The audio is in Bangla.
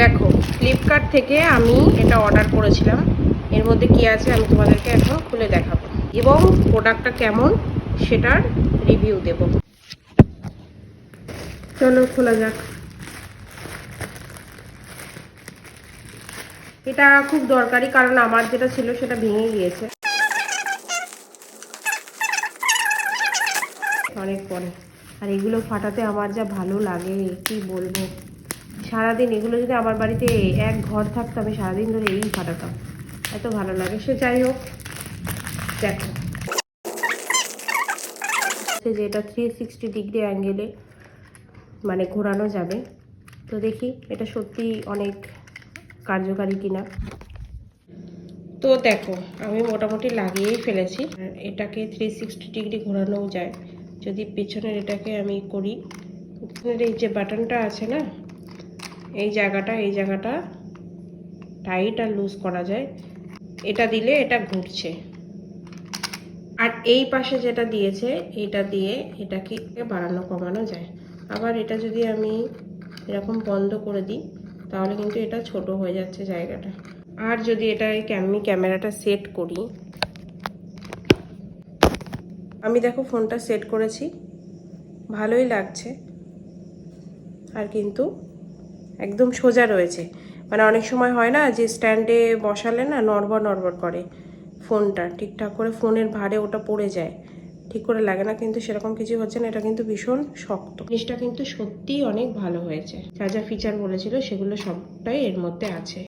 দেখো, ফ্লিপকার্ট থেকে আমি এটা অর্ডার করেছিলাম। এর মধ্যে কি আছে আমি তোমাদেরকে এখন খুলে দেখাবো এবং প্রোডাক্টটা কেমন সেটার রিভিউ দেব। চলো খোলা যাক। এটা খুব দরকারি, কারণ আমার যেটা ছিল সেটা ভেঙে গিয়েছে অনেক পরে। আর এগুলো ফাটাতে আমার যা ভালো লাগে কি বলবো। সারাদিন এগুলো যদি আমার বাড়িতে এক ঘর থাকতো আমি সারাদিন ধরে এই ফাটাতাম, এত ভালো লাগে। সে যাই হোক, দেখো যে এটা 360 ডিগ্রি অ্যাঙ্গেলে মানে ঘোরানো যাবে। তো দেখি এটা সত্যি অনেক কার্যকারী কিনা। তো দেখো, আমি মোটামুটি লাগিয়েই ফেলেছি। আর এটাকে 360 ডিগ্রি ঘোরানোও যায় যদি পেছনের এটাকে আমি করি। এই যে বাটনটা আছে না, এই জায়গাটা টাইট আর লুজ করা যায়। এটা দিলে এটা ঘুরছে। আর এই পাশে যেটা দিয়েছে এটা দিয়ে এটাকে বাড়ানো কমানো যায়। আবার এটা যদি আমি এরকম বন্ধ করে দিই তাহলে কিন্তু এটা ছোট হয়ে যাচ্ছে জায়গাটা। আর যদি এটা আমি ক্যামেরাটা সেট করি, আমি দেখো ফোনটা সেট করেছি, ভালোই লাগছে। আর কিন্তু একদম সোজা রয়েছে। মানে অনেক সময় হয় না যে স্ট্যান্ডে বসালে না নড়বড় নড়বড় করে ফোনটা, ঠিকঠাক করে ফোনের ভারে ওটা পড়ে যায়, ঠিক করে লাগে না। কিন্তু সেরকম কিছু হচ্ছে না, এটা কিন্তু ভীষণ শক্ত। জিনিসটা কিন্তু সত্যিই অনেক ভালো হয়েছে। যা যা ফিচার বলেছিল সেগুলো সবটাই এর মধ্যে আছে।